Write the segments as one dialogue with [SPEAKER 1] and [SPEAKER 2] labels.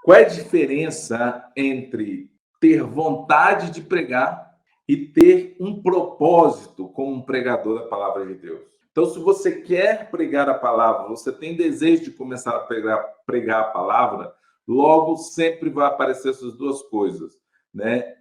[SPEAKER 1] Qual é a diferença entre ter vontade de pregar e ter um propósito como um pregador da palavra de Deus? Então, se você quer pregar a palavra, você tem desejo de começar a pregar a palavra, logo sempre vai aparecer essas duas coisas, né?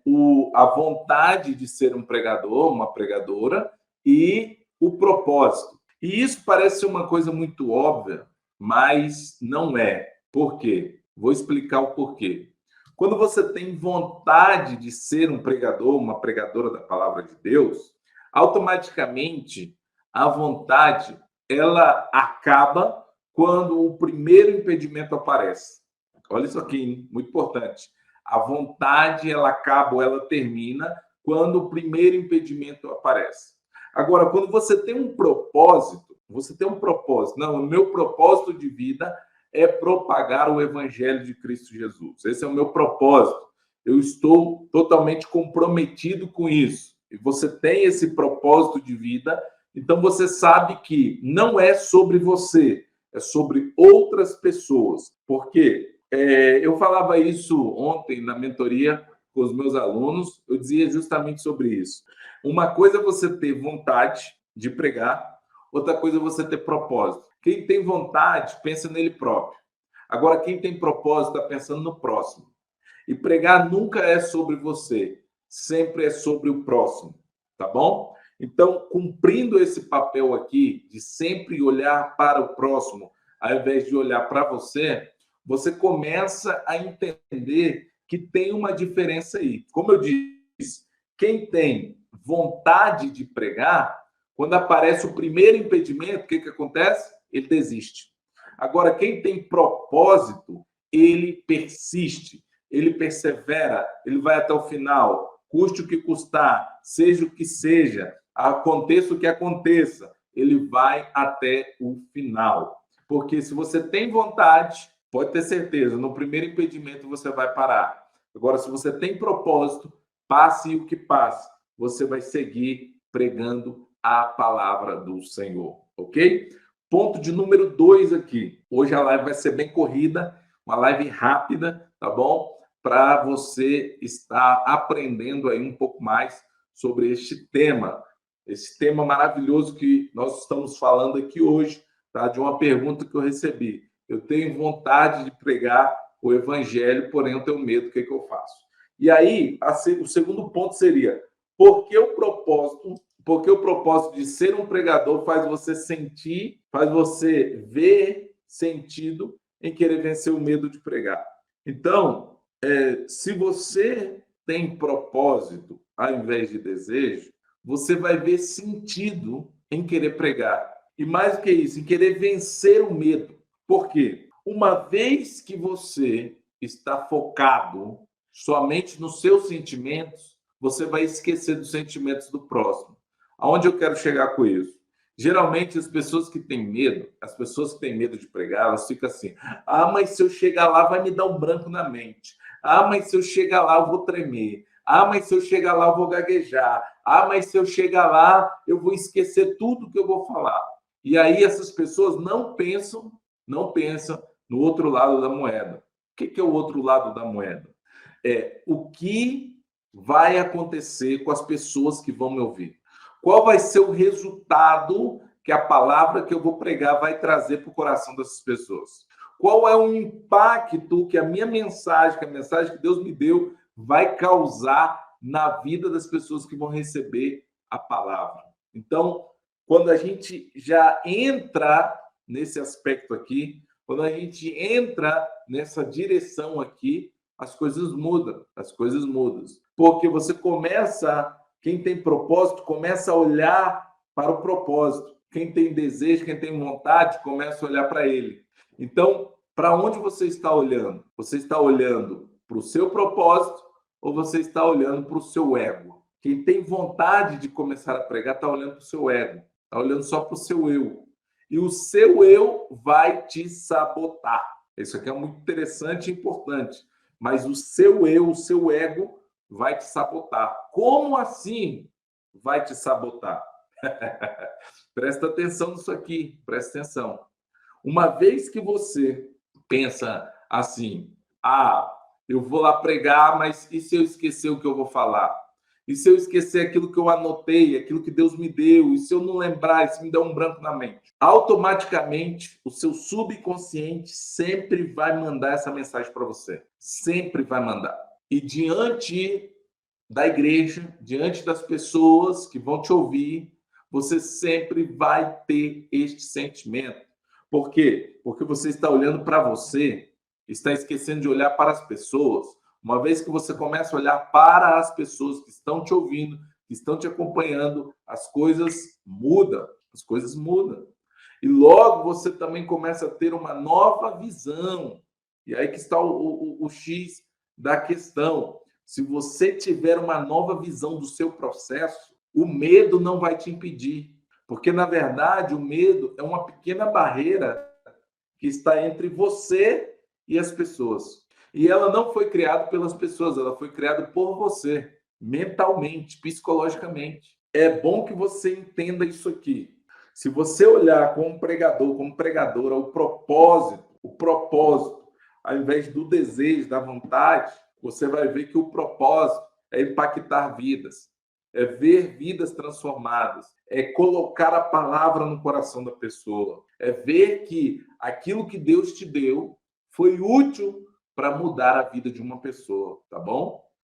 [SPEAKER 1] A vontade de ser um pregador, uma pregadora, e o propósito. E isso parece ser uma coisa muito óbvia, mas não é. Por quê? Vou explicar o porquê. Quando você tem vontade de ser um pregador, uma pregadora da palavra de Deus, automaticamente a vontade ela acaba quando o primeiro impedimento aparece. Olha isso aqui, hein? Muito importante. A vontade ela acaba ou ela termina quando o primeiro impedimento aparece. Agora, quando você tem um propósito, você tem um propósito. Não, o meu propósito de vida é propagar o evangelho de Cristo Jesus. Esse é o meu propósito. Eu estou totalmente comprometido com isso. E você tem esse propósito de vida, então você sabe que não é sobre você, é sobre outras pessoas. Por quê? Eu falava isso ontem na mentoria com os meus alunos, eu dizia justamente sobre isso. Uma coisa é você ter vontade de pregar, outra coisa é você ter propósito. Quem tem vontade, pensa nele próprio. Agora, quem tem propósito, está pensando no próximo. E pregar nunca é sobre você, sempre é sobre o próximo, tá bom? Então, cumprindo esse papel aqui, de sempre olhar para o próximo, ao invés de olhar para você, você começa a entender que tem uma diferença aí. Como eu disse, quem tem vontade de pregar, quando aparece o primeiro impedimento, o que acontece? Ele desiste. Agora, quem tem propósito, ele persiste, ele persevera, ele vai até o final, custe o que custar, seja o que seja, aconteça o que aconteça, ele vai até o final. Porque se você tem vontade, pode ter certeza, no primeiro impedimento você vai parar. Agora, se você tem propósito, passe o que passe, você vai seguir pregando a palavra do Senhor, ok? Ponto de número 2 aqui. Hoje a live vai ser bem corrida, uma live rápida, tá bom? Para você estar aprendendo aí um pouco mais sobre este tema. Esse tema maravilhoso que nós estamos falando aqui hoje, tá? De uma pergunta que eu recebi. Eu tenho vontade de pregar o evangelho, porém eu tenho medo, o que eu faço? E aí, o segundo ponto seria, por que o propósito porque o propósito de ser um pregador faz você sentir, faz você ver sentido em querer vencer o medo de pregar. Então, se você tem propósito ao invés de desejo, você vai ver sentido em querer pregar. E mais do que isso, em querer vencer o medo. Por quê? Uma vez que você está focado somente nos seus sentimentos, você vai esquecer dos sentimentos do próximo. Aonde eu quero chegar com isso? Geralmente, as pessoas que têm medo, as pessoas que têm medo de pregar, elas ficam assim: ah, mas se eu chegar lá, vai me dar um branco na mente. Ah, mas se eu chegar lá, eu vou tremer. Ah, mas se eu chegar lá, eu vou gaguejar. Ah, mas se eu chegar lá, eu vou esquecer tudo que eu vou falar. E aí, essas pessoas não pensam no outro lado da moeda. O que é o outro lado da moeda? É o que vai acontecer com as pessoas que vão me ouvir. Qual vai ser o resultado que a palavra que eu vou pregar vai trazer para o coração dessas pessoas? Qual é o impacto que a minha mensagem, que a mensagem que Deus me deu, vai causar na vida das pessoas que vão receber a palavra? Então, quando a gente já entra nesse aspecto aqui, quando a gente entra nessa direção aqui, as coisas mudam, as coisas mudam. Porque você começa, quem tem propósito, começa a olhar para o propósito. Quem tem desejo, quem tem vontade, começa a olhar para ele. Então, para onde você está olhando? Você está olhando para o seu propósito ou você está olhando para o seu ego? Quem tem vontade de começar a pregar está olhando para o seu ego, está olhando só para o seu eu. E o seu eu vai te sabotar. Isso aqui é muito interessante e importante. Mas o seu eu, o seu ego, vai te sabotar. Como assim vai te sabotar? Presta atenção nisso aqui, presta atenção. Uma vez que você pensa assim, Ah, eu vou lá pregar, mas e se eu esquecer o que eu vou falar? E se eu esquecer aquilo que eu anotei, aquilo que Deus me deu? E se eu não lembrar, e se me der um branco na mente? Automaticamente, o seu subconsciente sempre vai mandar essa mensagem para você. Sempre vai mandar. E diante da igreja, diante das pessoas que vão te ouvir, você sempre vai ter este sentimento. Por quê? Porque você está olhando para você, está esquecendo de olhar para as pessoas. Uma vez que você começa a olhar para as pessoas que estão te ouvindo, que estão te acompanhando, as coisas mudam. As coisas mudam. E logo você também começa a ter uma nova visão. E aí que está o X da questão. Se você tiver uma nova visão do seu processo, o medo não vai te impedir. Porque, na verdade, o medo é uma pequena barreira que está entre você e as pessoas. E ela não foi criada pelas pessoas, ela foi criada por você, mentalmente, psicologicamente. É bom que você entenda isso aqui. Se você olhar como pregador, como pregadora, o propósito, ao invés do desejo, da vontade, você vai ver que o propósito é impactar vidas, é ver vidas transformadas, é colocar a palavra no coração da pessoa, é ver que aquilo que Deus te deu foi útil para mudar a vida de uma pessoa, tá bom?